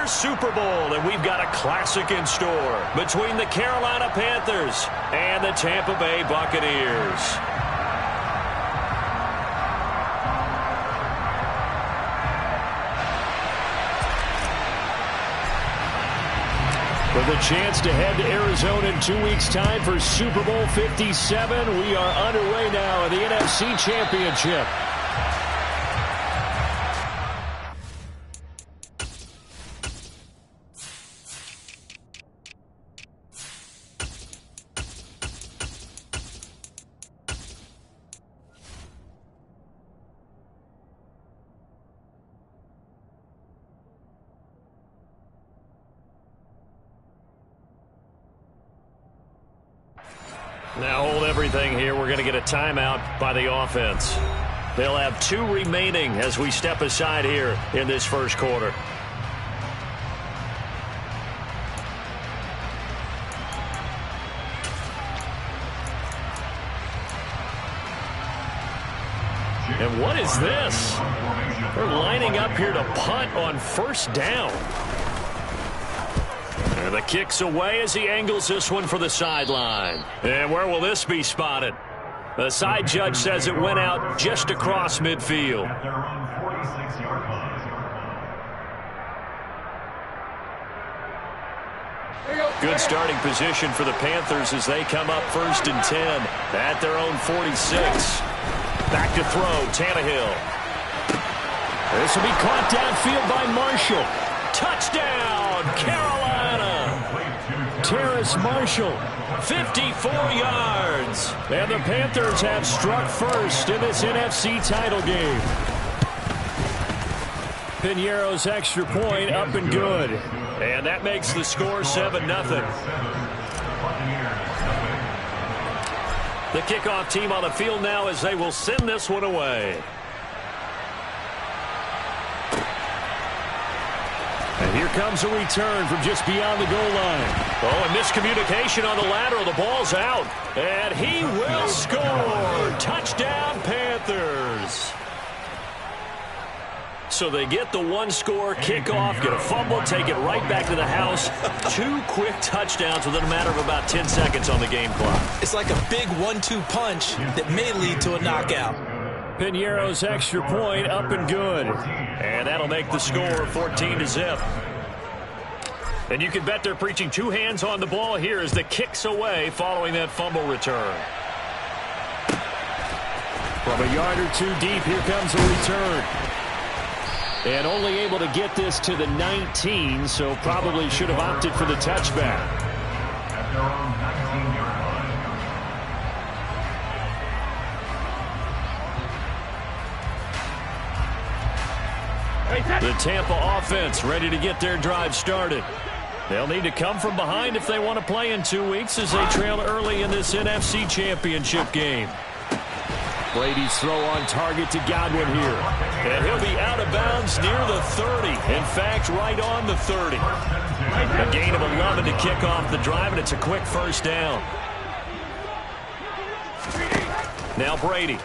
your Super Bowl, and we've got a classic in store between the Carolina Panthers and the Tampa Bay Buccaneers. With a chance to head to Arizona in 2 weeks' time for Super Bowl 57, we are underway now in the NFC Championship. Now hold everything here. We're going to get a timeout by the offense. They'll have 2 remaining as we step aside here in this first quarter. And what is this? They're lining up here to punt on first down. And the kick's away as he angles this one for the sideline. And where will this be spotted? The side judge says it went out just across midfield. Good starting position for the Panthers as they come up 1st and 10 at their own 46. Back to throw, Tannehill. This will be caught downfield by Marshall. Touchdown, Carolina. Terrace Marshall, 54 yards. And the Panthers have struck first in this NFC title game. Piñeiro's extra point up and good. And that makes the score 7-0. The kickoff team on the field now as they will send this one away. And here comes a return from just beyond the goal line. Oh, a miscommunication on the lateral. The ball's out. And he will score. Touchdown, Panthers. So they get the 1-score kickoff, get a fumble, take it right back to the house. 2 quick touchdowns within a matter of about 10 seconds on the game clock. It's like a big 1-2 punch that may lead to a knockout. Piñeiro's extra point up and good. And that'll make the score 14-0. And you can bet they're preaching 2 hands on the ball here as the kick's away following that fumble return. From a yard or 2 deep, here comes a return. And only able to get this to the 19, so probably should have opted for the touchback. The Tampa offense ready to get their drive started. They'll need to come from behind if they want to play in 2 weeks as they trail early in this NFC Championship game. Brady's throw on target to Godwin here. And he'll be out of bounds near the 30. In fact, right on the 30. A gain of 11 to kick off the drive, and it's a quick first down. Now Brady.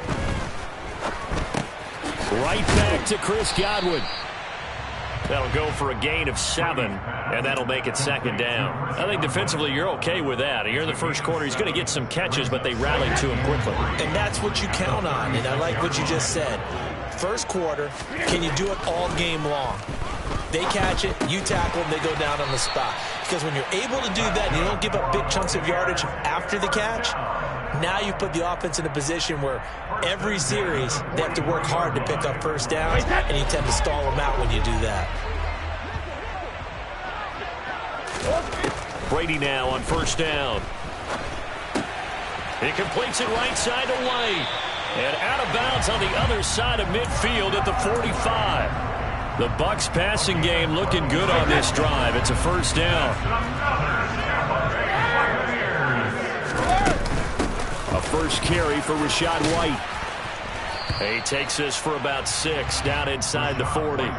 Right back to Chris Godwin. That'll go for a gain of 7, and that'll make it 2nd down. I think defensively you're okay with that. Here in the first quarter, he's going to get some catches, but they rallied to him quickly. And that's what you count on, and I like what you just said. First quarter, can you do it all game long? They catch it, you tackle them, they go down on the spot. Because when you're able to do that, and you don't give up big chunks of yardage after the catch, now you put the offense in a position where every series they have to work hard to pick up first downs, and you tend to stall them out when you do that. Brady now on first down. He completes it right side to White. And out of bounds on the other side of midfield at the 45. The Bucs passing game looking good on this drive. It's a first down. A first carry for Rachaad White. He takes this for about 6 down inside the 40.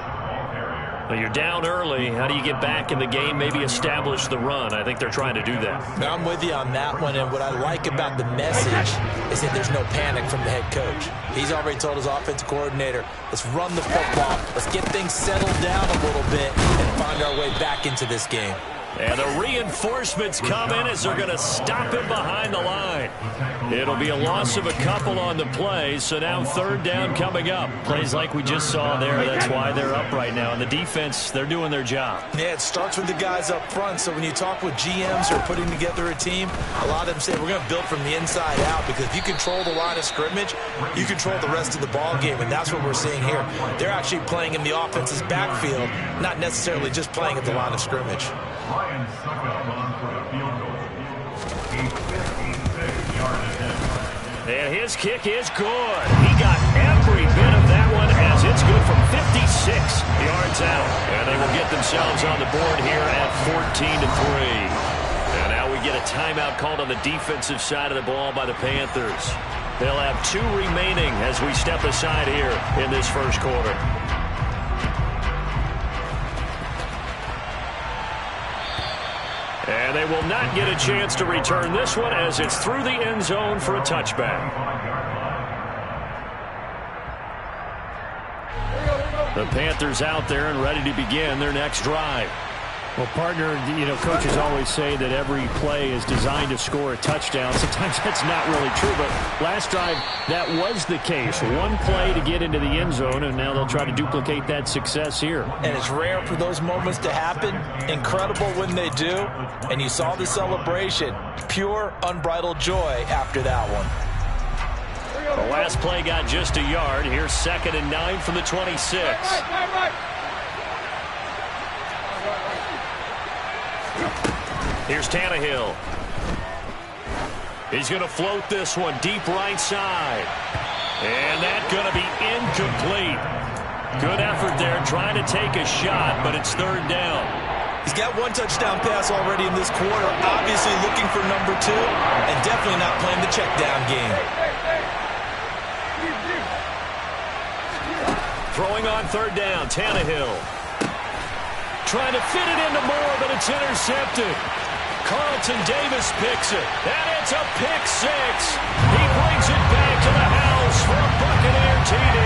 Well, you're down early. How do you get back in the game, maybe establish the run? I think they're trying to do that. I'm with you on that one, and what I like about the message is that there's no panic from the head coach. He's already told his offensive coordinator, let's run the football, let's get things settled down a little bit and find our way back into this game. And the reinforcements come in as they're going to stop him behind the line. It'll be a loss of a couple on the play, so now third down coming up. Plays like we just saw there, that's why they're up right now. And the defense, they're doing their job. Yeah, it starts with the guys up front, so when you talk with GMs who are putting together a team, a lot of them say we're going to build from the inside out, because if you control the line of scrimmage, you control the rest of the ball game, and that's what we're seeing here. They're actually playing in the offense's backfield, not necessarily just playing at the line of scrimmage. And his kick is good. He got every bit of that one as it's good from 56 yards out. And they will get themselves on the board here at 14-3. And now we get a timeout called on the defensive side of the ball by the Panthers. They'll have 2 remaining as we step aside here in this first quarter. And they will not get a chance to return this one as it's through the end zone for a touchback. The Panthers out there and ready to begin their next drive. Well, partner, coaches always say that every play is designed to score a touchdown. Sometimes that's not really true, but last drive, that was the case. One play to get into the end zone, and now they'll try to duplicate that success here. And it's rare for those moments to happen. Incredible when they do. And you saw the celebration. Pure, unbridled joy after that one. The last play got just a yard. Here's 2nd and 9 from the 26. Here's Tannehill. He's going to float this one deep right side. And that's going to be incomplete. Good effort there trying to take a shot, but it's third down. He's got 1 touchdown pass already in this quarter, obviously looking for number 2, and definitely not playing the check down game. Throwing on third down, Tannehill. Trying to fit it into Moore, but it's intercepted. Carlton Davis picks it, and it's a pick 6. He brings it back to the house for a Buccaneer TD.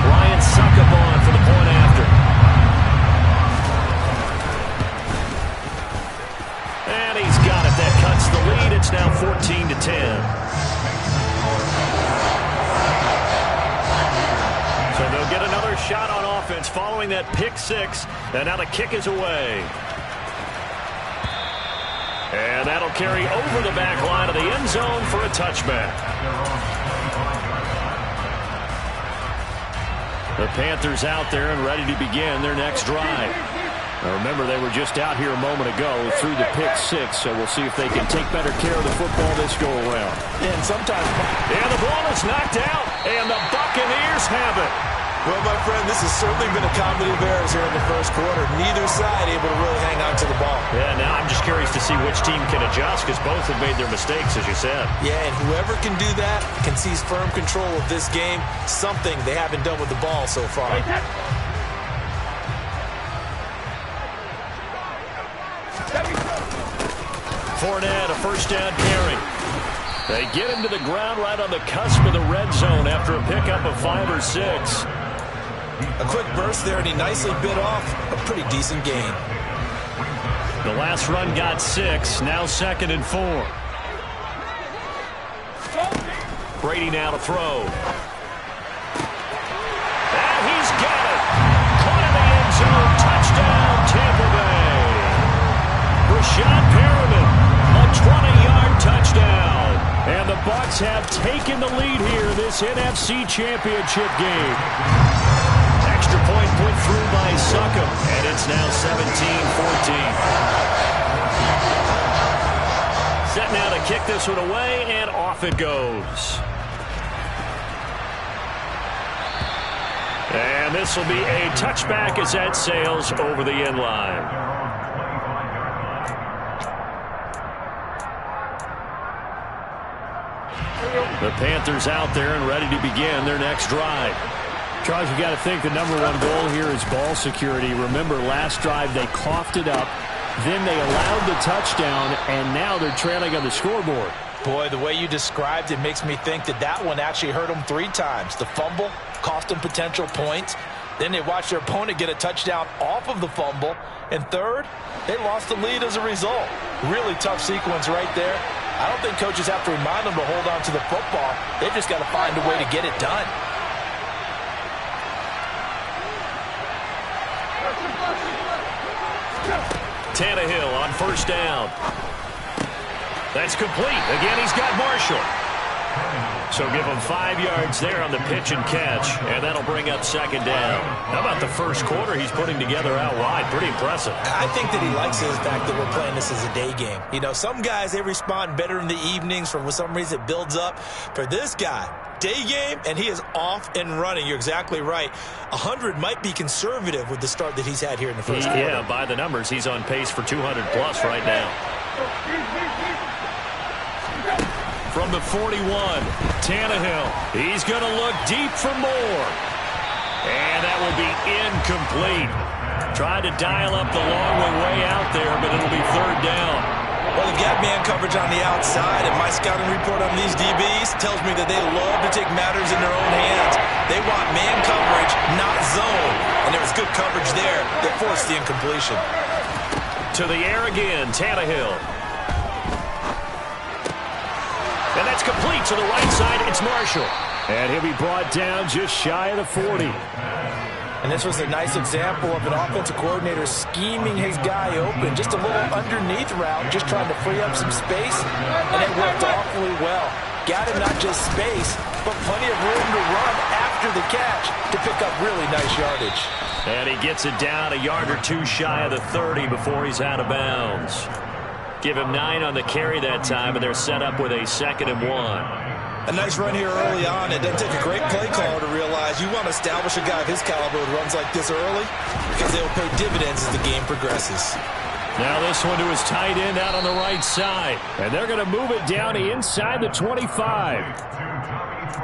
Ryan Succabon for the point after. And he's got it. That cuts the lead. It's now 14-10. So they'll get another shot on offense following that pick 6, and now the kick is away. And that'll carry over the back line of the end zone for a touchback. The Panthers out there and ready to begin their next drive. Now remember, they were just out here a moment ago through the pick 6, so we'll see if they can take better care of the football this go around. And sometimes... And the ball is knocked out, and the Buccaneers have it. Well, my friend, this has certainly been a comedy of errors here in the first quarter. Neither side able to really hang on to the ball. Yeah, now I'm just curious to see which team can adjust, because both have made their mistakes, as you said. Yeah, and whoever can do that can seize firm control of this game, something they haven't done with the ball so far. Fournette, a first down carry. They get him to the ground right on the cusp of the red zone after a pickup of 5 or 6. A quick burst there, and he nicely bit off a pretty decent gain. The last run got 6, now 2nd and 4. Brady now to throw. And he's got it. Caught in the end zone. Touchdown, Tampa Bay. Rashad Perriman, a 20-yard touchdown. And the Bucs have taken the lead here in this NFC Championship game. Extra point put through by Succop, and it's now 17-14. Set now to kick this one away, and off it goes. And this will be a touchback as that sails over the end line. The Panthers out there and ready to begin their next drive. Charles, you got to think the number one goal here is ball security. Remember, last drive they coughed it up, then they allowed the touchdown, and now they're trailing on the scoreboard. Boy, the way you described it makes me think that that one actually hurt them 3 times. The fumble cost them potential points. Then they watched their opponent get a touchdown off of the fumble. And third, they lost the lead as a result. Really tough sequence right there. I don't think coaches have to remind them to hold on to the football. They've just got to find a way to get it done. Tannehill on first down. That's complete. Again, he's got Marshall. So give him 5 yards there on the pitch and catch, and that'll bring up second down. How about the first quarter he's putting together out wide? Pretty impressive. I think that he likes the fact that we're playing this as a day game. You know, some guys, they respond better in the evenings. For some reason, it builds up. For this guy, day game, and he is off and running. You're exactly right. 100 might be conservative with the start that he's had here in the first quarter. Yeah, by the numbers, he's on pace for 200-plus right now. From the 41, Tannehill. He's going to look deep for more. And that will be incomplete. Tried to dial up the long way out there, but it'll be third down. Well, they've got man coverage on the outside, and my scouting report on these DBs tells me that they love to take matters in their own hands. They want man coverage, not zone. And there was good coverage there that forced the incompletion. To the air again, Tannehill. And that's complete to the right side. It's Marshall. And he'll be brought down just shy of the 40. And this was a nice example of an offensive coordinator scheming his guy open. Just a little underneath route, just trying to free up some space. And it worked awfully well. Got him not just space, but plenty of room to run after the catch to pick up really nice yardage. And he gets it down a yard or two shy of the 30 before he's out of bounds. Give him 9 on the carry that time, and they're set up with a 2nd and 1. A nice run here early on. It doesn't take a great play caller to realize you want to establish a guy of his caliber who runs like this early because they'll pay dividends as the game progresses. Now this one to his tight end out on the right side. And they're going to move it down inside the 25.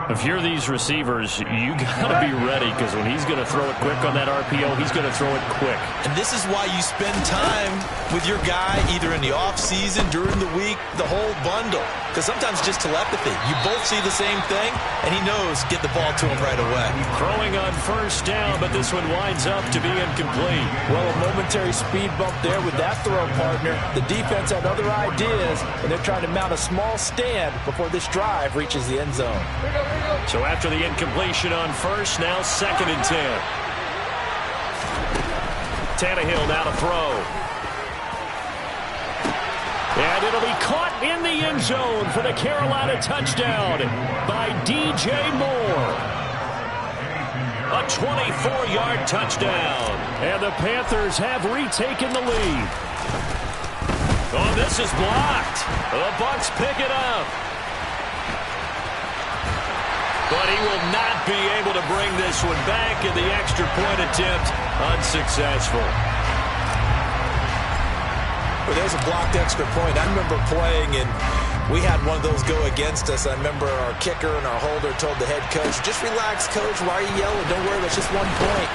If you're these receivers, you got to be ready because when he's going to throw it quick on that RPO, he's going to throw it quick. And this is why you spend time with your guy either in the offseason, during the week, the whole bundle. Because sometimes just telepathy. You both see the same thing, and he knows get the ball to him right away. Throwing on first down, but this one winds up to be incomplete. Well, a momentary speed bump there with that throw, partner. The defense had other ideas, and they're trying to mount a small stand before this drive reaches the end zone. So after the incompletion on first, now 2nd and 10. Tannehill now to throw. And it'll be caught in the end zone for the Carolina touchdown by DJ Moore. A 24-yard touchdown. And the Panthers have retaken the lead. Oh, this is blocked. The Bucs pick it up. But he will not be able to bring this one back, and the extra point attempt unsuccessful. Well, there's a blocked extra point. I remember playing, and we had one of those go against us. I remember our kicker and our holder told the head coach, just relax, coach. Why are you yelling? Don't worry, that's just 1 point.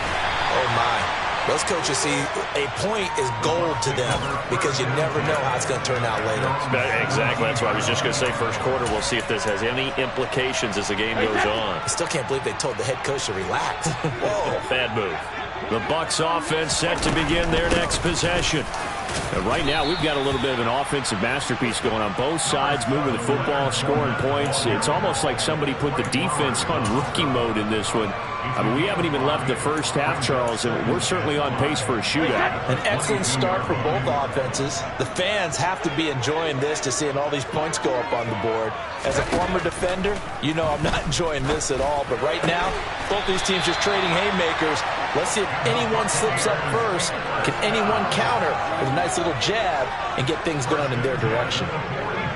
Oh, my. Those coaches see a point is gold to them because you never know how it's going to turn out later. Exactly. That's what I was just going to say. First quarter, we'll see if this has any implications as the game goes on. I still can't believe they told the head coach to relax. Whoa. Bad move. The Bucs offense set to begin their next possession. And right now, we've got a little bit of an offensive masterpiece going on both sides, moving the football, scoring points. It's almost like somebody put the defense on rookie mode in this one. I mean, we haven't even left the first half, Charles, and we're certainly on pace for a shootout. An excellent start for both offenses. The fans have to be enjoying this to seeing all these points go up on the board. As a former defender, you know I'm not enjoying this at all. But right now, both these teams just trading haymakers. Let's see if anyone slips up first. Can anyone counter with a nice little jab and get things going in their direction?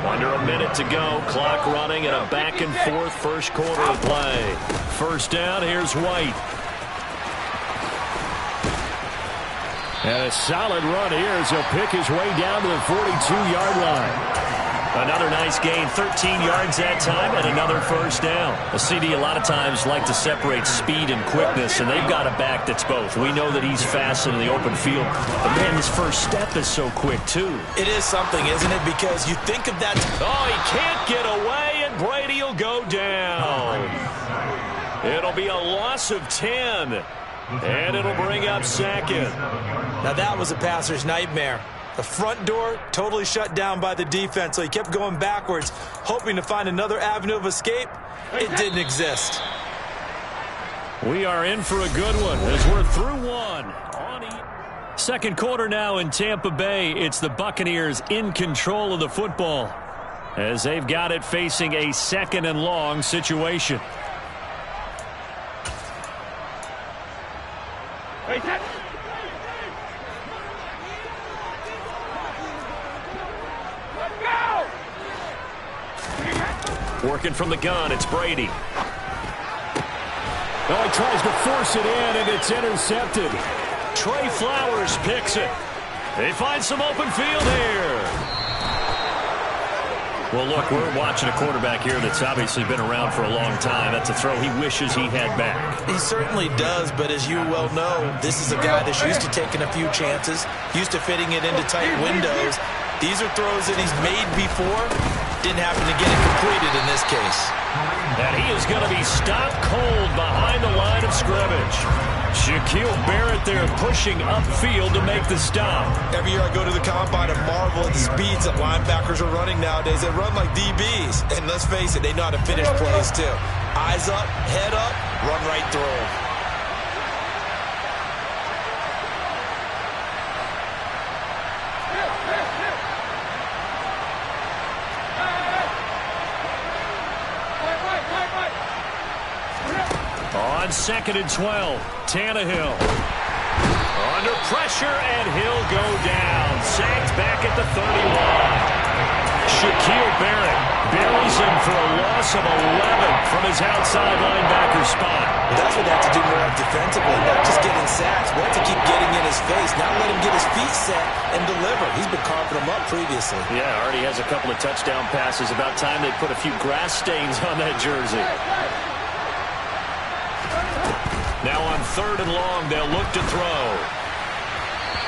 Under a minute to go. Clock running and a back-and-forth first quarter of play. First down, here's White. And a solid run here as he'll pick his way down to the 42-yard line. Another nice gain, 13 yards that time, and another first down. A CD a lot of times like to separate speed and quickness, and they've got a back that's both. We know that he's fast in the open field, but man, his first step is so quick, too. It is something, isn't it? Because you think of that. Oh, he can't get away, and Brady will go down. It'll be a loss of 10, and it'll bring up second. Now, that was a passer's nightmare. The front door totally shut down by the defense, so he kept going backwards, hoping to find another avenue of escape. It didn't exist. We are in for a good one as we're through one. Second quarter now in Tampa Bay. It's the Buccaneers in control of the football as they've got it facing a 2nd and long situation. Working from the gun, it's Brady. Oh, he tries to force it in, and it's intercepted. Trey Flowers picks it. They find some open field here. Well, look, we're watching a quarterback here that's obviously been around for a long time. That's a throw he wishes he had back. He certainly does, but as you well know, this is a guy that's used to taking a few chances, used to fitting it into tight windows. These are throws that he's made before. Didn't happen to get it completed in this case. And he is going to be stopped cold behind the line of scrimmage. Shaquille Barrett there pushing upfield to make the stop. Every year I go to the combine and marvel at the speeds that linebackers are running nowadays. They run like DBs. And let's face it, they know how to finish plays too. Eyes up, head up, run right through them. On 2nd and 12, Tannehill. Under pressure, and he'll go down. Sacked back at the 31. Shaquille Barrett buries him for a loss of 11 from his outside linebacker spot. That's what they have to do more of defensively, not just getting sacks. We have to keep getting in his face, not let him get his feet set and deliver. He's been carving them up previously. Yeah, already has a couple of touchdown passes. About time they put a few grass stains on that jersey. Now on 3rd and long, they'll look to throw.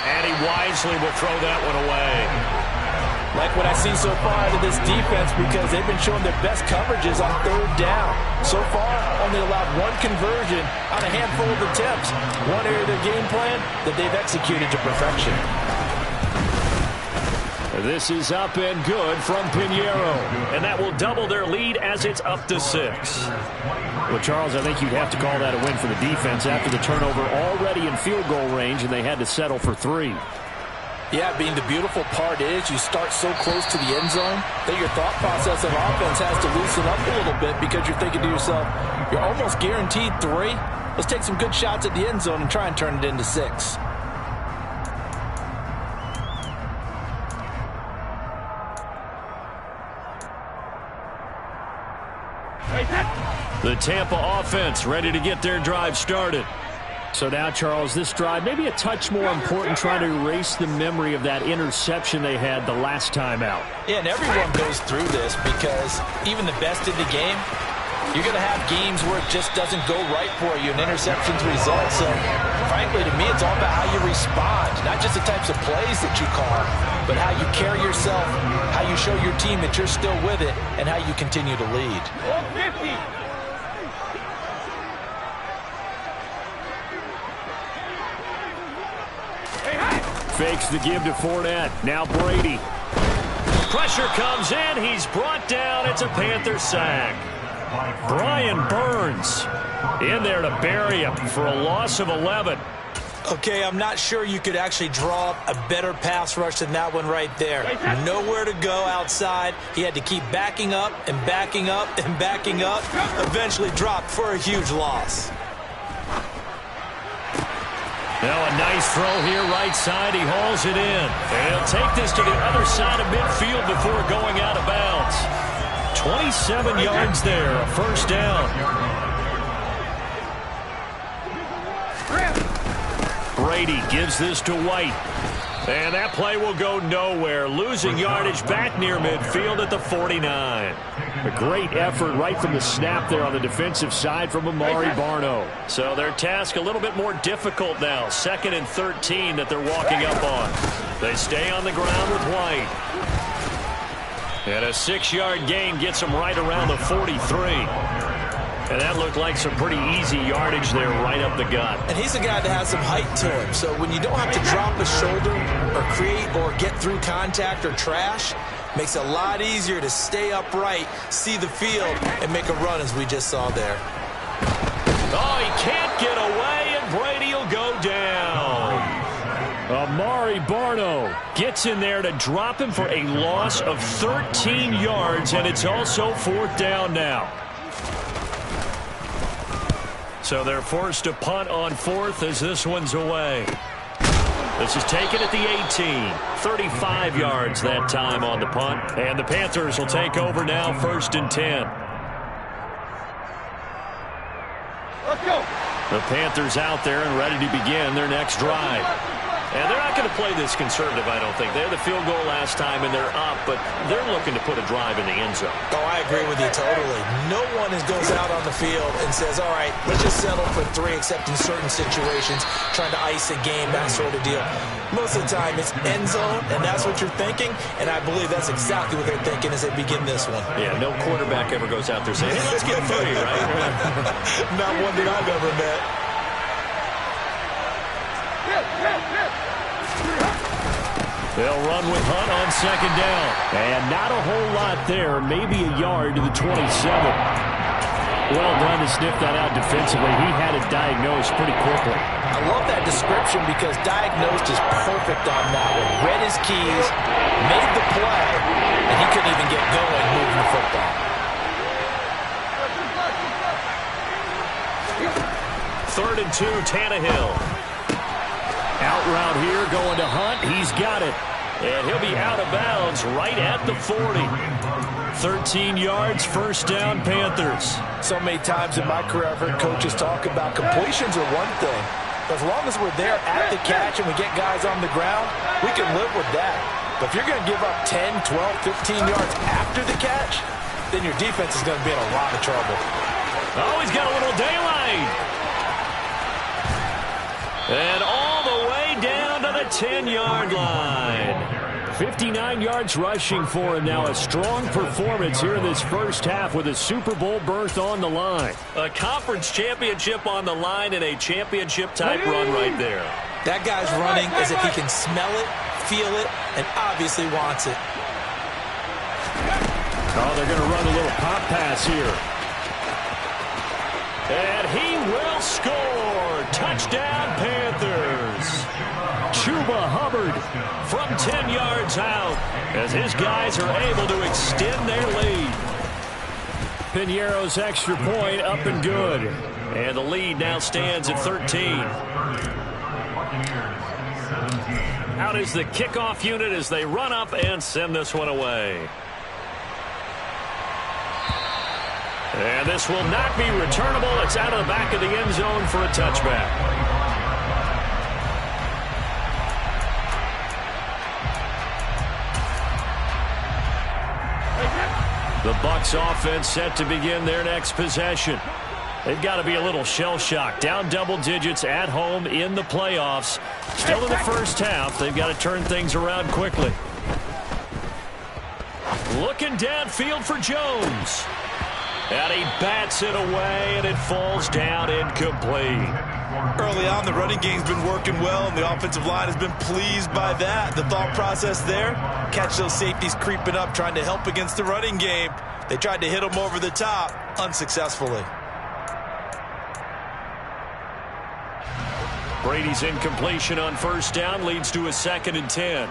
And he wisely will throw that one away. Like what I see so far out of this defense, because they've been showing their best coverages on 3rd down. So far, only allowed one conversion on a handful of attempts. One area of their game plan that they've executed to perfection. This is up and good from Pinheiro. And that will double their lead as it's up to 6. Well, Charles, I think you'd have to call that a win for the defense after the turnover already in field goal range, and they had to settle for 3. Yeah, being the beautiful part is you start so close to the end zone that your thought process of offense has to loosen up a little bit because you're thinking to yourself, you're almost guaranteed 3. Let's take some good shots at the end zone and try and turn it into 6. The Tampa offense ready to get their drive started. So now, Charles, this drive maybe a touch more important, trying to erase the memory of that interception they had the last time out. Yeah, and everyone goes through this because even the best in the game, you're going to have games where it just doesn't go right for you and interceptions result. So, frankly, to me, it's all about how you respond, not just the types of plays that you call, but how you carry yourself, how you show your team that you're still with it, and how you continue to lead. Fakes the give to Fournette. Now Brady. Pressure comes in. He's brought down. It's a Panther sack. Brian Burns in there to bury him for a loss of 11. Okay, I'm not sure you could actually draw up a better pass rush than that one right there. Nowhere to go outside. He had to keep backing up and backing up and backing up. Eventually dropped for a huge loss. Now a nice throw here right side. He hauls it in. And he'll take this to the other side of midfield before going out of bounds. 27 yards there, a first down. Brady gives this to White. And that play will go nowhere, losing yardage back near midfield at the 49. A great effort right from the snap there on the defensive side from Amari Barno. So their task a little bit more difficult now. 2nd and 13 that they're walking up on. They stay on the ground with White. And a 6-yard gain gets them right around the 43. And that looked like some pretty easy yardage there right up the gut. And he's a guy that has some height to him. So when you don't have to drop a shoulder or create or get through contact or trash, makes it a lot easier to stay upright, see the field, and make a run as we just saw there. Oh, he can't get away, and Brady will go down. Amari Barno gets in there to drop him for a loss of 13 yards, and it's also 4th down now. So they're forced to punt on 4th as this one's away. This is taken at the 18. 35 yards that time on the punt. And the Panthers will take over now, 1st and 10. Let's go. The Panthers out there and ready to begin their next drive. And they're not going to play this conservative, I don't think. They had the field goal last time, and they're up, but they're looking to put a drive in the end zone. Oh, I agree with you totally. No one goes out on the field and says, all right, let's just settle for 3, except in certain situations, trying to ice a game, that sort of deal. Most of the time, it's end zone, and that's what you're thinking, and I believe that's exactly what they're thinking as they begin this one. Yeah, no quarterback ever goes out there saying, hey, let's get 3, right? Not one that I've ever met. They'll run with Hunt on 2nd down. And not a whole lot there. Maybe a yard to the 27. Well done to sniff that out defensively. He had it diagnosed pretty quickly. I love that description because diagnosed is perfect on that one. Read his keys, made the play, and he couldn't even get going moving the football. 3rd and 2, Tannehill. Out route here, going to Hunt. He's got it. And he'll be out of bounds right at the 40. 13 yards, 1st down, Panthers. So many times in my career I've heard coaches talk about completions are one thing. But as long as we're there at the catch and we get guys on the ground, we can live with that. But if you're going to give up 10, 12, 15 yards after the catch, then your defense is going to be in a lot of trouble. Oh, he's got a little daylight. And all the way down to the 10-yard line. 59 yards rushing for him now. A strong performance here in this first half with a Super Bowl berth on the line. A conference championship on the line and a championship-type run right there. That guy's running as if he can smell it, feel it, and obviously wants it. Oh, they're going to run a little pop pass here. And he will score. Touchdown, Panthers. Chuba Hubbard from 10 yards out as his guys are able to extend their lead. Piñeiro's extra point up and good. And the lead now stands at 13. Out is the kickoff unit as they run up and send this one away. And this will not be returnable. It's out of the back of the end zone for a touchback. The Bucs offense set to begin their next possession. They've got to be a little shell-shocked. Down double digits at home in the playoffs. Still in the first half. They've got to turn things around quickly. Looking downfield for Jones. And he bats it away, and it falls down incomplete. Early on, the running game's been working well, and the offensive line has been pleased by that. The thought process there, catch those safeties creeping up, trying to help against the running game. They tried to hit them over the top, unsuccessfully. Brady's incompletion on first down leads to a 2nd and 10.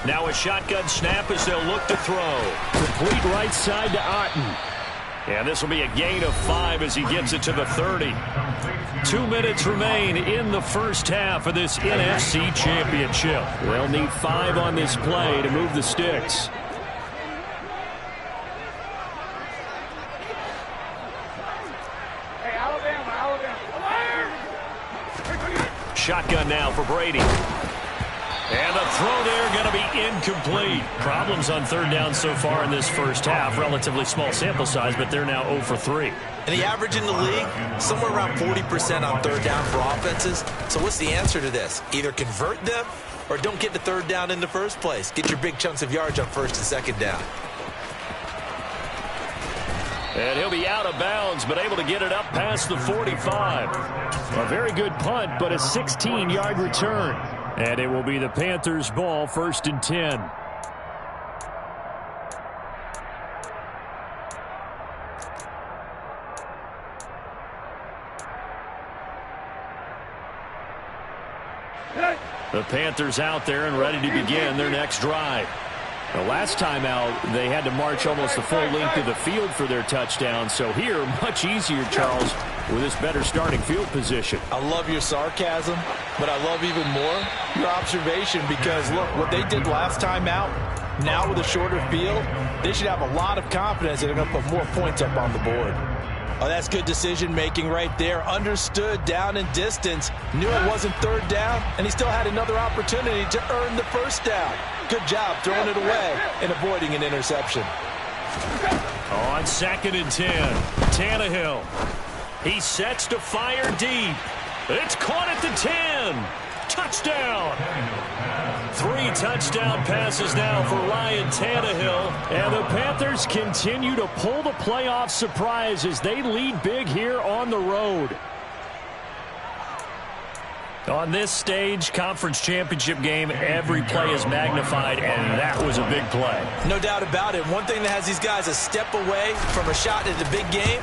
Now a shotgun snap as they'll look to throw. Complete right side to Otten. And this will be a gain of 5 as he gets it to the 30. 2 minutes remain in the first half of this NFC Championship. They'll need 5 on this play to move the sticks. shotgun now for Brady. And the throw there going to be incomplete. Problems on third down so far in this first half. Relatively small sample size, but they're now 0 for 3. And the average in the league, somewhere around 40% on third down for offenses. So what's the answer to this? Either convert them or don't get the third down in the first place. Get your big chunks of yards on first and second down. And he'll be out of bounds, but able to get it up past the 45. A very good punt, but a 16-yard return. And it will be the Panthers' ball, 1st and 10. The Panthers out there and ready to begin their next drive. The last time out, they had to march almost the full length of the field for their touchdown. So here, much easier, Charles, with this better starting field position. I love your sarcasm, but I love even more your observation because, look, what they did last time out, now with a shorter field, they should have a lot of confidence that they're going to put more points up on the board. Oh, that's good decision-making right there. Understood down and distance. Knew it wasn't third down, and he still had another opportunity to earn the first down. Good job throwing it away and avoiding an interception. On 2nd and 10, Tannehill. He sets to fire deep. It's caught at the 10. Touchdown. 3 touchdown passes now for Ryan Tannehill. And the Panthers continue to pull the playoff surprise as they lead big here on the road. On this stage, conference championship game, every play is magnified, and that was a big play. No doubt about it. One thing that has these guys a step away from a shot at the big game,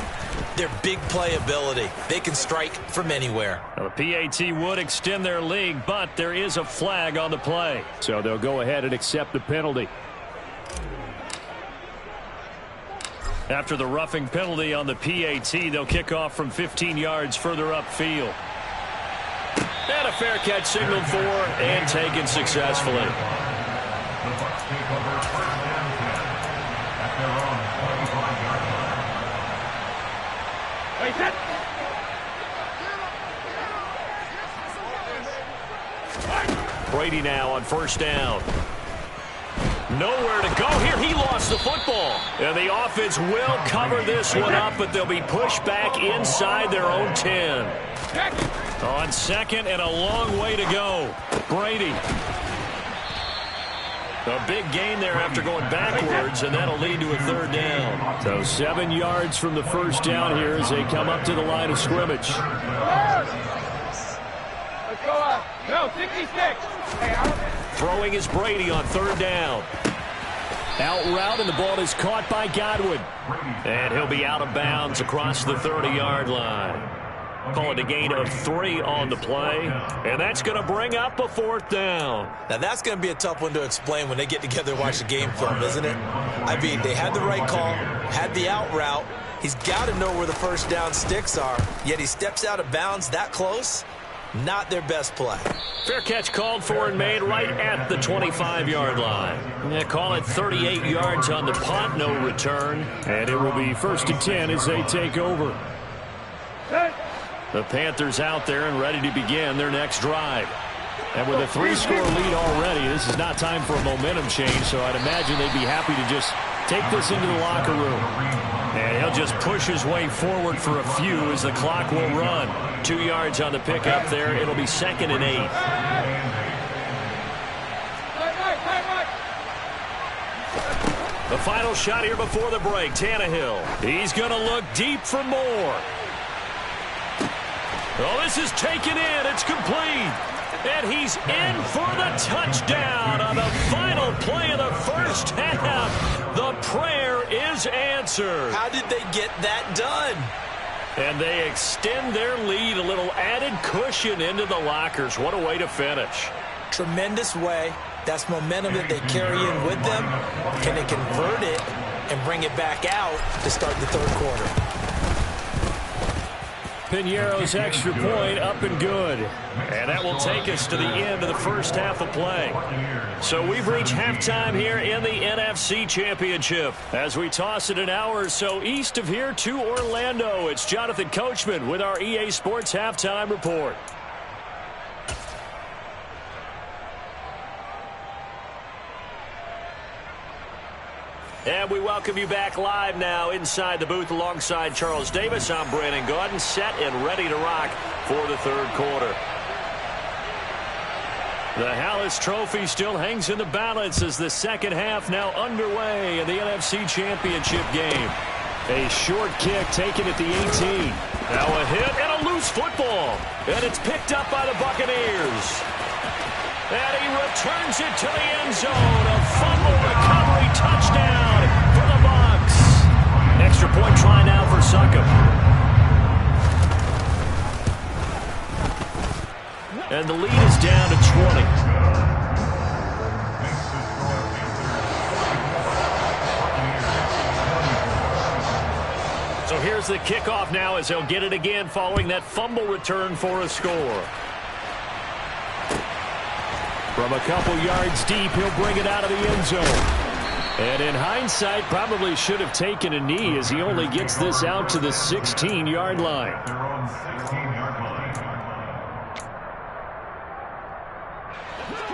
their big play ability. They can strike from anywhere. Well, the PAT would extend their lead, but there is a flag on the play. So they'll go ahead and accept the penalty. After the roughing penalty on the PAT, they'll kick off from 15 yards further upfield. And a fair catch signaled for and taken successfully. Brady now on 1st down. Nowhere to go here. He lost the football. And the offense will cover this one up, but they'll be pushed back inside their own 10. On 2nd and a long way to go. Brady. A big gain there after going backwards, and that'll lead to a 3rd down. So 7 yards from the first down here as they come up to the line of scrimmage. Let's go up. No, 66. Throwing is Brady on 3rd down. Out route, and the ball is caught by Godwin. And he'll be out of bounds across the 30-yard line. Call it a gain of 3 on the play. And that's going to bring up a 4th down. Now, that's going to be a tough one to explain when they get together and watch the game film, isn't it? I mean, they had the right call, had the out route. He's got to know where the first down sticks are, yet he steps out of bounds that close. Not their best play. Fair catch called for and made right at the 25-yard line. They call it 38 yards on the punt, no return. And it will be 1st and 10 as they take over. The Panthers out there and ready to begin their next drive. And with a 3-score lead already, this is not time for a momentum change, so I'd imagine they'd be happy to just take this into the locker room. And he'll just push his way forward for a few as the clock will run. 2 yards on the pickup there. It'll be 2nd and 8. The final shot here before the break. Tannehill. He's going to look deep for more. Oh, this is taken in. It's complete. And he's in for the touchdown on the final play of the first half. The prayer is answered. How did they get that done? And they extend their lead, a little added cushion into the lockers. What a way to finish. Tremendous way. That's momentum that they carry in with them. Can they convert it and bring it back out to start the 3rd quarter? Piñeiro's extra point up and good. And that will take us to the end of the first half of play. So we've reached halftime here in the NFC Championship. As we toss it an hour or so east of here to Orlando, it's Jonathan Coachman with our EA Sports Halftime Report. And we welcome you back live now inside the booth alongside Charles Davis. I'm Brandon Gaudin, set and ready to rock for the third quarter. The Hallis Trophy still hangs in the balance as the second half now underway in the NFC Championship game. A short kick taken at the 18. Now a hit and a loose football. And it's picked up by the Buccaneers. And he returns it to the end zone. A fumble recovery touchdown for the Bucs. Extra point try now for Succop. And the lead is down to 20. So here's the kickoff now as he'll get it again following that fumble return for a score. From a couple yards deep, he'll bring it out of the end zone. And in hindsight, probably should have taken a knee as he only gets this out to the 16-yard line.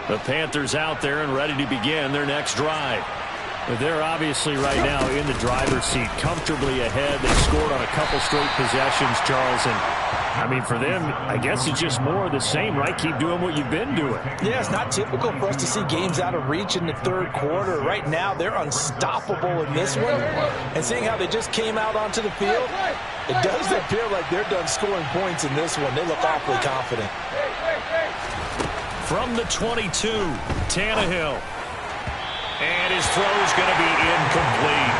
The Panthers out there and ready to begin their next drive. But they're obviously right now in the driver's seat, comfortably ahead. They scored on a couple straight possessions, Charles. And, I mean, for them, I guess it's just more of the same, right? Keep doing what you've been doing. Yeah, it's not typical for us to see games out of reach in the third quarter. Right now, they're unstoppable in this one. And seeing how they just came out onto the field, it does appear like they're done scoring points in this one. They look awfully confident. From the 22, Tannehill. And his throw is going to be incomplete.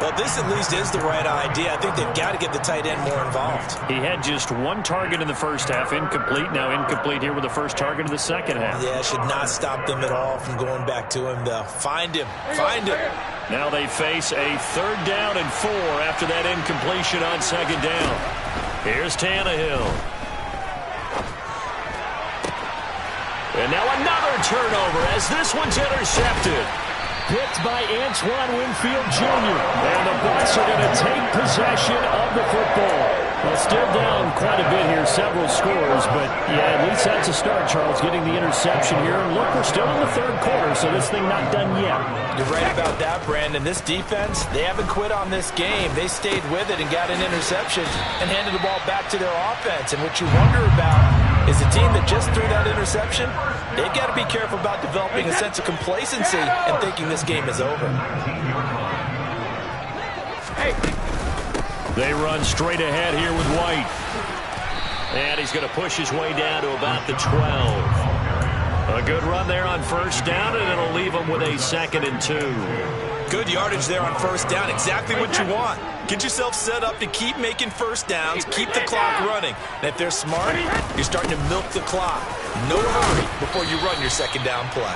Well, this at least is the right idea. I think they've got to get the tight end more involved. He had just one target in the first half, incomplete. Now incomplete here with the first target of the second half. Yeah, should not stop them at all from going back to him, though. Find him. Find him. Now they face a 3rd down and 4 after that incompletion on 2nd down. Here's Tannehill. And now another turnover as this one's intercepted. Picked by Antoine Winfield Jr. And the Bucs are going to take possession of the football. Well, still down quite a bit here, several scores. But, yeah, at least that's a start, Charles, getting the interception here. And look, we're still in the third quarter, so this thing not done yet. You're right about that, Brandon. This defense, they haven't quit on this game. They stayed with it and got an interception and handed the ball back to their offense. And what you wonder about is a team that just threw that interception, they've got to be careful about developing a sense of complacency and thinking this game is over. They run straight ahead here with White. And he's going to push his way down to about the 12. A good run there on 1st down, and it'll leave him with a 2nd and 2. Good yardage there on 1st down. Exactly what you want. Get yourself set up to keep making 1st downs, keep the clock running. And if they're smart, you're starting to milk the clock. No hurry before you run your 2nd down play.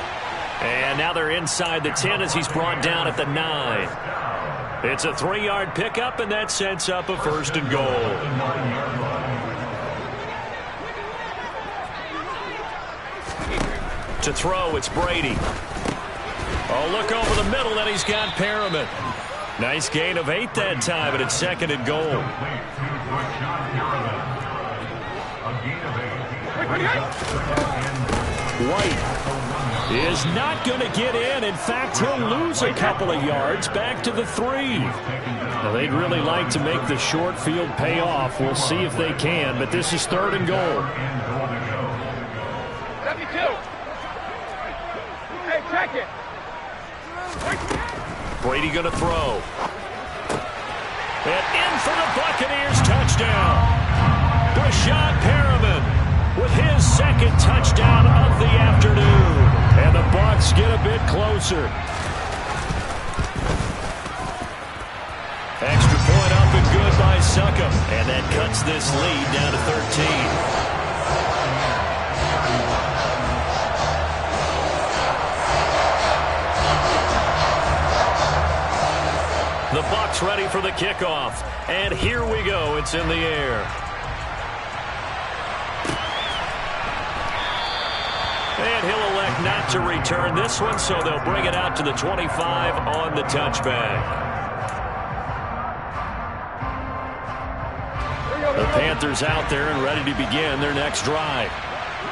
And now they're inside the 10 as he's brought down at the 9. It's a 3-yard pickup, and that sets up a 1st and goal. To throw, it's Brady. Oh, look over the middle, and he's got Perriman. Nice gain of 8 that time, and it's 2nd and goal. White is not going to get in. In fact, he'll lose a couple of yards back to the 3. Now, they'd really like to make the short field pay off. We'll see if they can, but this is 3rd and goal. Hey, check it. Brady going to throw. And in for the Buccaneers touchdown. Brashad Perriman with his 2nd touchdown of the afternoon. And the Bucs get a bit closer. Extra point up and good by Succop. And that cuts this lead down to 13. The Bucs ready for the kickoff. And here we go. It's in the air. And he'll elect not to return this one, so they'll bring it out to the 25 on the touchback. The Panthers out there and ready to begin their next drive.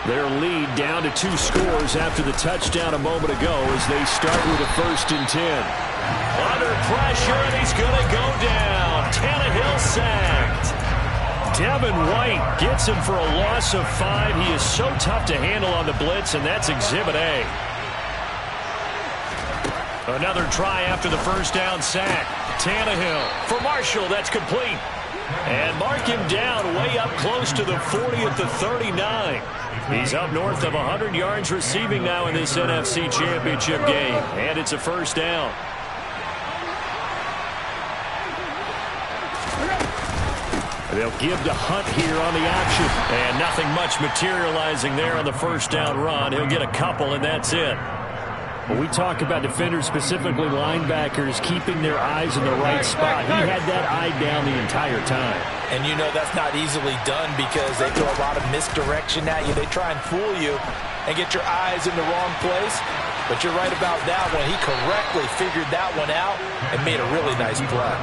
Their lead down to 2 scores after the touchdown a moment ago as they start with a 1st and 10. Under pressure, and he's going to go down. Tannehill sacked. Devin White gets him for a loss of 5. He is so tough to handle on the blitz, and that's Exhibit A. Another try after the first down sack. Tannehill for Marshall. That's complete. And mark him down way up close to the 40 at the 39. He's up north of 100 yards receiving now in this NFC Championship game. And it's a first down. They'll give to Hunt here on the option. And nothing much materializing there on the first down run. He'll get a couple, and that's it. When we talk about defenders, specifically linebackers, keeping their eyes in the right spot, he had that eye down the entire time. And you know that's not easily done because they throw a lot of misdirection at you. They try and fool you and get your eyes in the wrong place. But you're right about that one. He correctly figured that one out and made a really nice play.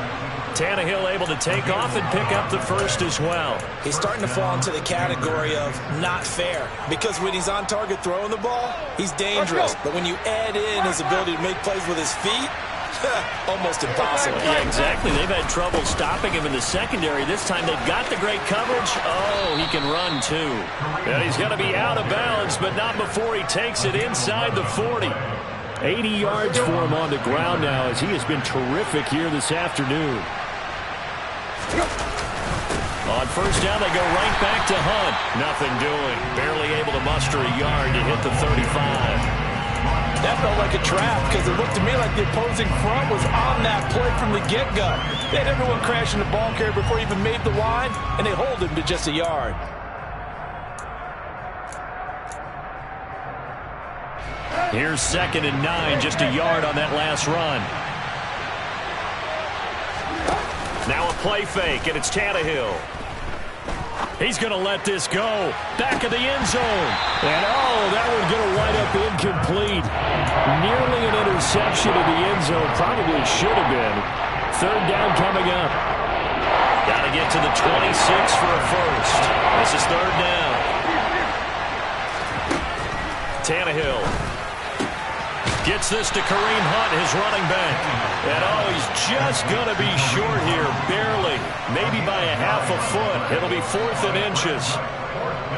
Tannehill able to take off and pick up the first as well. He's starting to fall into the category of not fair because when he's on target throwing the ball, he's dangerous. But when you add in his ability to make plays with his feet, almost impossible. Yeah, exactly. They've had trouble stopping him in the secondary. This time they've got the great coverage. Oh, he can run too. And he's going to be out of bounds, but not before he takes it inside the 40. 80 yards for him on the ground now as he has been terrific here this afternoon. On first down, they go right back to Hunt. Nothing doing. Barely able to muster a yard to hit the 35. That felt like a trap because it looked to me like the opposing front was on that play from the get-go. They had everyone crashing the ball carrier before he even made the line, and they hold him to just a yard. Here's 2nd and 9, just a yard on that last run. Now a play fake, and it's Tannehill. He's going to let this go. Back of the end zone. And, oh, that one's going to wind up incomplete. Nearly an interception in the end zone. Probably should have been. 3rd down coming up. Got to get to the 26 for a first. This is 3rd down. Tannehill gets this to Kareem Hunt, his running back. And, oh, he's just going to be short here, barely. Maybe by a half a foot. It'll be 4th and inches.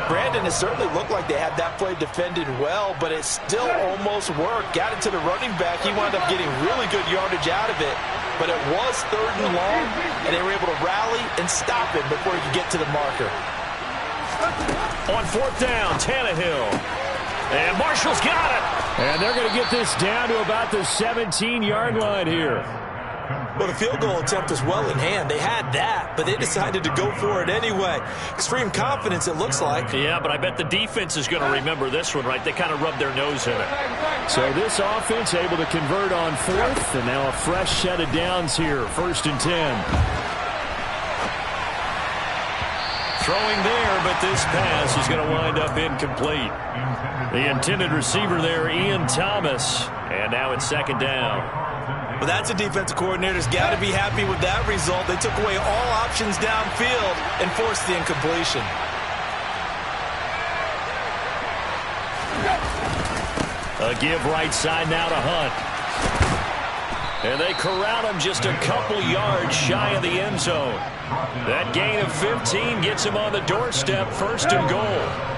Brandon, it certainly looked like they had that play defended well, but it still almost worked. Got it to the running back. He wound up getting really good yardage out of it. But it was 3rd and long, and they were able to rally and stop it before he could get to the marker. On 4th down, Tannehill. And Marshall's got it. And they're going to get this down to about the 17-yard line here. Well, the field goal attempt was well in hand. They had that, but they decided to go for it anyway. Extreme confidence, it looks like. Yeah, but I bet the defense is going to remember this one, right? They kind of rubbed their nose in it. So this offense able to convert on 4th, and now a fresh set of downs here. 1st and 10. Throwing there, but this pass is going to wind up incomplete. The intended receiver there, Ian Thomas. And now it's 2nd down. Well, that's a defensive coordinator's got to be happy with that result. They took away all options downfield and forced the incompletion. A give right side now to Hunt. And they corral him just a couple yards shy of the end zone. That gain of 15 gets him on the doorstep, 1st and goal.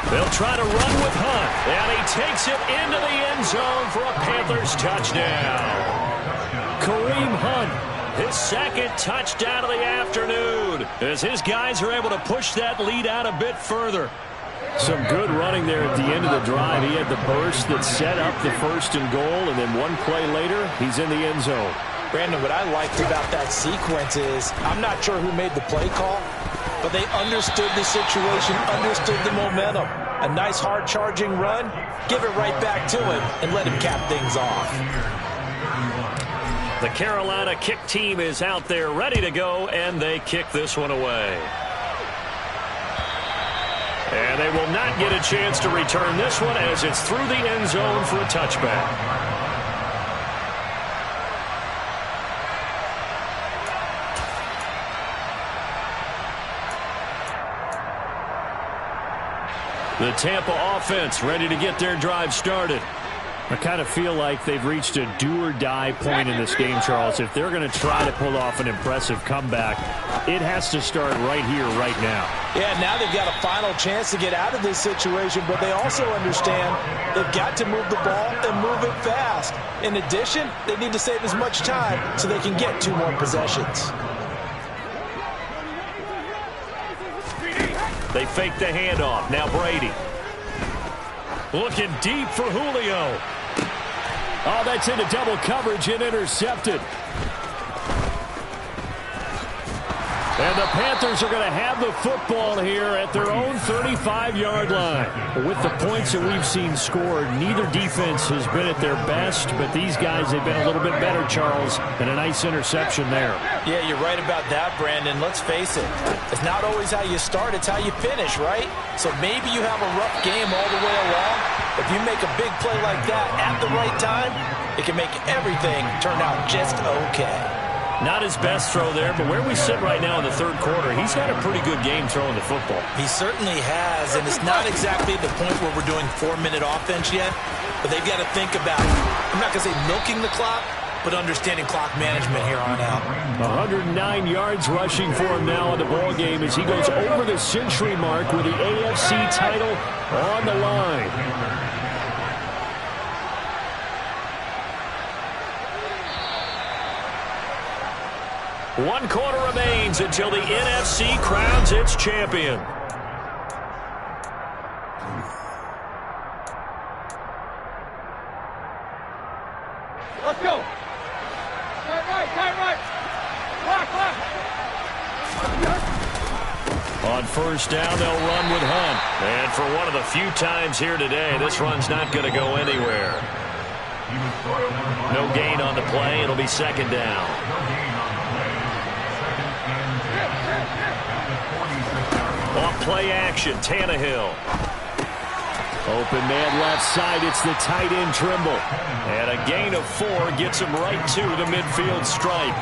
They'll try to run with Hunt, and he takes it into the end zone for a Panthers touchdown. Kareem Hunt, his 2nd touchdown of the afternoon, as his guys are able to push that lead out a bit further. Some good running there at the end of the drive. He had the burst that set up the 1st and goal, and then one play later, he's in the end zone. Brandon, what I liked about that sequence is I'm not sure who made the play call, but they understood the situation, understood the momentum. A nice hard-charging run, give it right back to him, and let him cap things off. The Carolina kick team is out there ready to go, and they kick this one away. And they will not get a chance to return this one as it's through the end zone for a touchback. The Tampa offense ready to get their drive started. I kind of feel like they've reached a do-or-die point in this game, Charles. If they're going to try to pull off an impressive comeback, it has to start right here, right now. Yeah, now they've got a final chance to get out of this situation, but they also understand they've got to move the ball and move it fast. In addition, they need to save as much time so they can get 2 more possessions. They fake the handoff. Now Brady. Looking deep for Julio. Oh, that's into double coverage and intercepted. And the Panthers are going to have the football here at their own 35-yard line. With the points that we've seen scored, neither defense has been at their best, but these guys have been a little bit better, Charles, and a nice interception there. Yeah, you're right about that, Brandon. Let's face it. It's not always how you start, it's how you finish, right? So maybe you have a rough game all the way along. If you make a big play like that at the right time, it can make everything turn out just okay. Not his best throw there, but where we sit right now in the third quarter, he's had a pretty good game throwing the football. He certainly has, and it's not exactly the point where we're doing 4-minute offense yet, but they've got to think about, I'm not going to say milking the clock, but understanding clock management here on out. 109 yards rushing for him now in the ball game as he goes over the century mark with the AFC title on the line. One quarter remains until the NFC crowns its champion. Let's go. Time right. Clock. On first down, they'll run with Hunt. And for one of the few times here today, this run's not going to go anywhere. No gain on the play. It'll be second down. Off play action, Tannehill. Open man left side, it's the tight end Trimble. And a gain of 4 gets him right to the midfield stripe.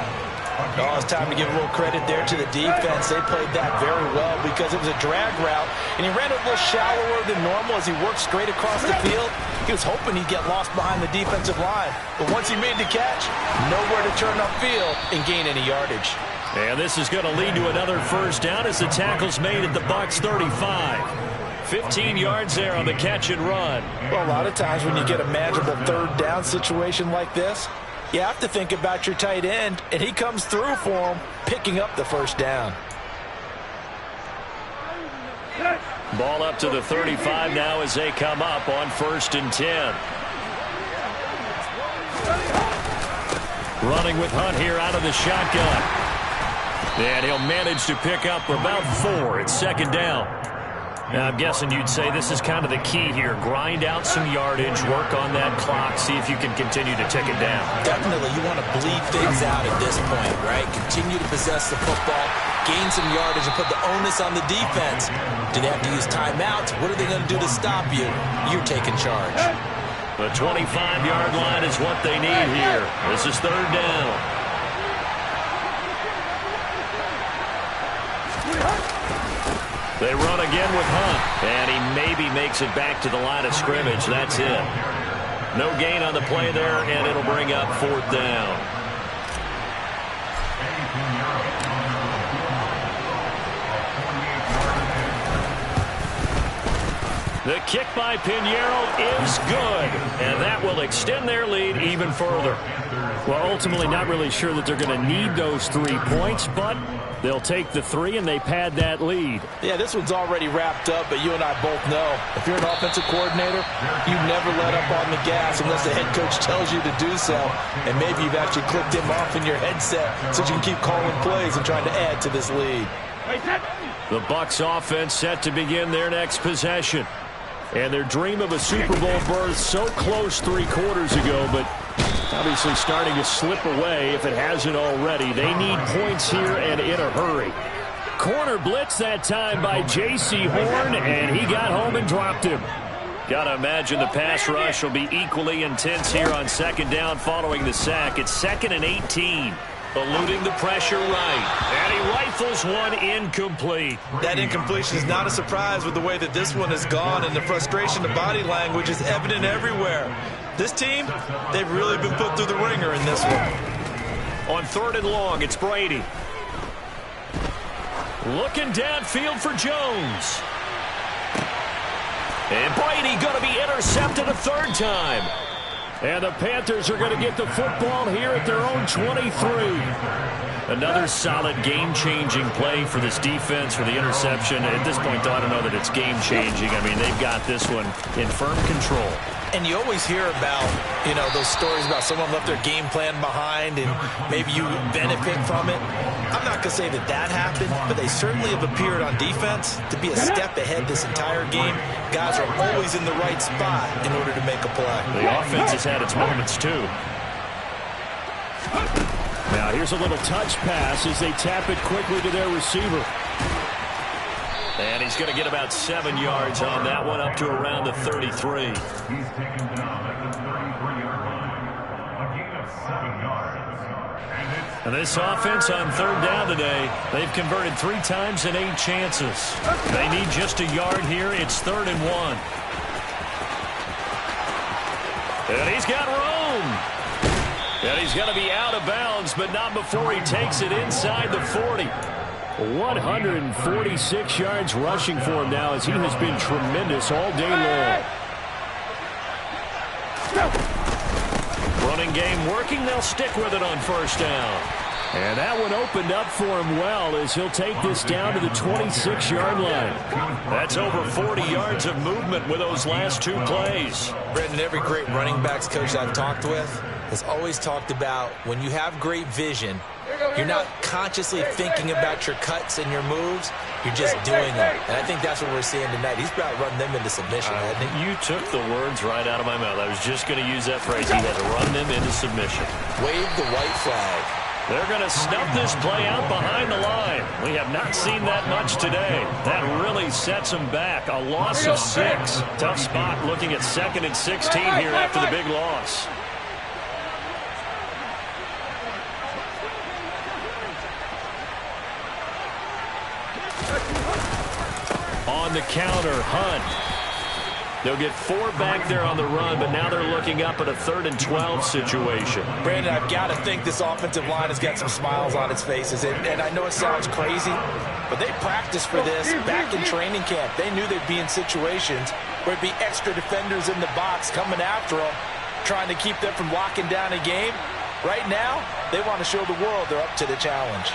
Oh, it's time to give a little credit there to the defense. They played that very well because it was a drag route, and he ran a little shallower than normal as he worked straight across the field. He was hoping he'd get lost behind the defensive line, but once he made the catch, nowhere to turn upfield and gain any yardage. And this is going to lead to another first down as the tackle's made at the Bucs 35. 15 yards there on the catch and run. Well, a lot of times when you get a manageable third down situation like this, you have to think about your tight end, and he comes through for him, picking up the first down. Ball up to the 35 now as they come up on 1st and 10. Running with Hunt here out of the shotgun. And he'll manage to pick up about 4. It's second down. Now, I'm guessing you'd say this is kind of the key here. Grind out some yardage, work on that clock, see if you can continue to tick it down. Definitely, you want to bleed things out at this point, right? Continue to possess the football, gain some yardage, and put the onus on the defense. Do they have to use timeouts? What are they going to do to stop you? You're taking charge. The 25-yard line is what they need here. This is third down. They run again with Hunt, and he maybe makes it back to the line of scrimmage. That's it. No gain on the play there, and it'll bring up 4th down. The kick by Pinheiro is good, and that will extend their lead even further. Well, ultimately not really sure that they're going to need those 3 points, but they'll take the 3 and they pad that lead. Yeah, this one's already wrapped up, but you and I both know if you're an offensive coordinator, you never let up on the gas unless the head coach tells you to do so. And maybe you've actually clicked him off in your headset so you can keep calling plays and trying to add to this lead. The Bucs offense set to begin their next possession. And their dream of a Super Bowl berth so close 3 quarters ago, but obviously starting to slip away if it hasn't already. They need points here and in a hurry. Corner blitz that time by J.C. Horn, and he got home and dropped him. Got to imagine the pass rush will be equally intense here on second down following the sack. It's 2nd and 18. Eluding the pressure right. And he rifles one incomplete. That incompletion is not a surprise with the way that this one has gone, and the frustration, the body language is evident everywhere. This team, they've really been put through the ringer in this one. On 3rd and long, it's Brady. Looking downfield for Jones. And Brady going to be intercepted a 3rd time. And the Panthers are going to get the football here at their own 23. Another solid game-changing play for this defense for the interception. At this point, though, I don't know that it's game-changing. I mean, they've got this one in firm control. And you always hear about, you know, those stories about someone left their game plan behind and maybe you benefit from it. I'm not going to say that that happened, but they certainly have appeared on defense to be a step ahead this entire game. Guys are always in the right spot in order to make a play. The offense has had its moments, too. Now, here's a little touch pass as they tap it quickly to their receiver. And he's going to get about 7 yards on that one, up to around the 33. He's taken down at the 33-yard line. A gain of 7 yards. And this offense on 3rd down today, they've converted 3 times in 8 chances. They need just a yard here. It's 3rd and 1. And he's got room. And he's going to be out of bounds, but not before he takes it inside the 40. 146 yards rushing for him now as he has been tremendous all day long. Running game working. They'll stick with it on 1st down. And that one opened up for him well as he'll take this down to the 26-yard line. That's over 40 yards of movement with those last 2 plays. Brendan, every great running backs coach I've talked with has always talked about when you have great vision, you're not consciously thinking about your cuts and your moves. You're just doing them. And I think that's what we're seeing tonight. He's about to run them into submission, hasn't he? You took the words right out of my mouth. I was just going to use that phrase. He had to run them into submission. Wave the white flag. They're going to snuff this play out behind the line. We have not seen that much today. That really sets them back. A loss of 6. Tough spot looking at 2nd and 16 here after the big loss. On the counter, Hunt. They'll get 4 back there on the run, but now they're looking up at a 3rd and 12 situation. Brandon, I've got to think this offensive line has got some smiles on its faces. And I know it sounds crazy, but they practiced for this back in training camp. They knew they'd be in situations where it'd be extra defenders in the box coming after them, trying to keep them from locking down a game. Right now, they want to show the world they're up to the challenge.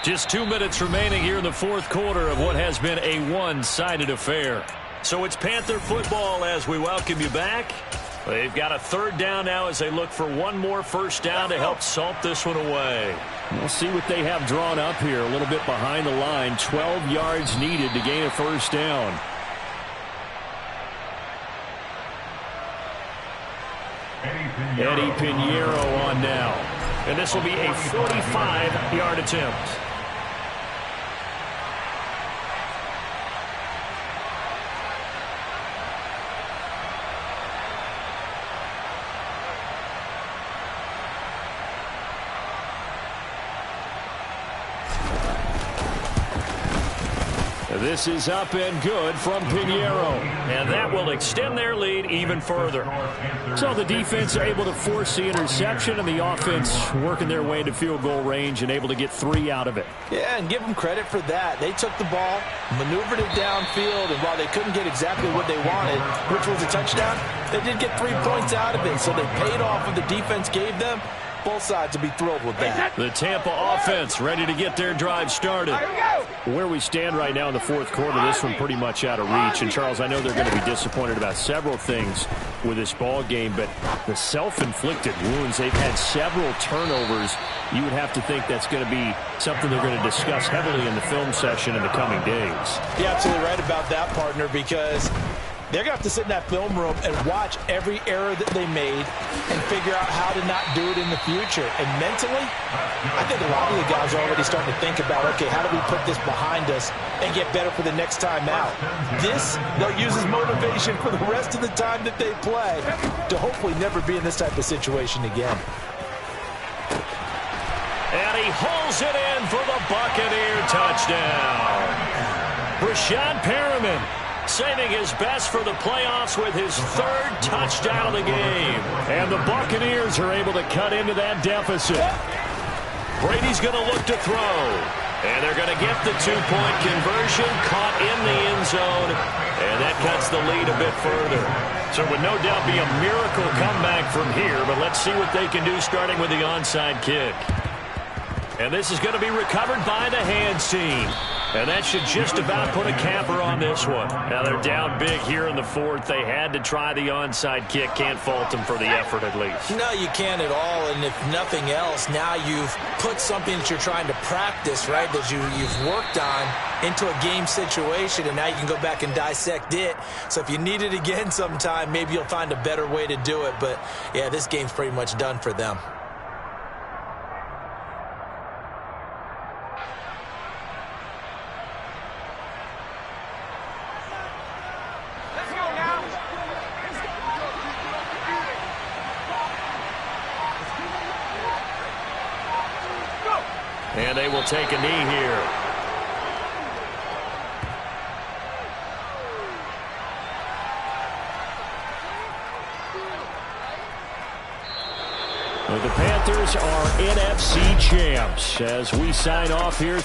Just 2 minutes remaining here in the 4th quarter of what has been a one-sided affair. So it's Panther football as we welcome you back. They've got a 3rd down now as they look for one more 1st down to help salt this one away. We'll see what they have drawn up here. A little bit behind the line. 12 yards needed to gain a 1st down. Eddie Pinheiro on now. And this will be a 45-yard attempt. This is up and good from Pinheiro. And that will extend their lead even further. So the defense able to force the interception and the offense working their way into field goal range and able to get 3 out of it. Yeah, and give them credit for that. They took the ball, maneuvered it downfield, and while they couldn't get exactly what they wanted, which was a touchdown, they did get 3 points out of it. So they paid off what the defense gave them. Both sides will be thrilled with that. The Tampa offense ready to get their drive started. Where we stand right now in the 4th quarter, this one pretty much out of reach. And, Charles, I know they're going to be disappointed about several things with this ball game, but the self-inflicted wounds, they've had several turnovers. You would have to think that's going to be something they're going to discuss heavily in the film session in the coming days. You're absolutely right about that, partner, because They're going to have to sit in that film room and watch every error that they made and figure out how to not do it in the future. And mentally, I think a lot of the guys are already starting to think about, okay, how do we put this behind us and get better for the next time out? This, they'll use as motivation for the rest of the time that they play to hopefully never be in this type of situation again. And he holds it in for the Buccaneer touchdown. Rashad Perriman saving his best for the playoffs with his third touchdown of the game. And the Buccaneers are able to cut into that deficit. Brady's going to look to throw. And they're going to get the two-point conversion, caught in the end zone. And that cuts the lead a bit further. So it would no doubt be a miracle comeback from here. But let's see what they can do starting with the onside kick. And this is going to be recovered by the hands team. And that should just about put a capper on this one. Now they're down big here in the fourth. They had to try the onside kick. Can't fault them for the effort at least. No, you can't at all. And if nothing else, now you've put something that you're trying to practice, right, that you've worked on into a game situation, and now you can go back and dissect it. So if you need it again sometime, maybe you'll find a better way to do it. But, yeah, this game's pretty much done for them. And they will take a knee here. The Panthers are NFC champs as we sign off here.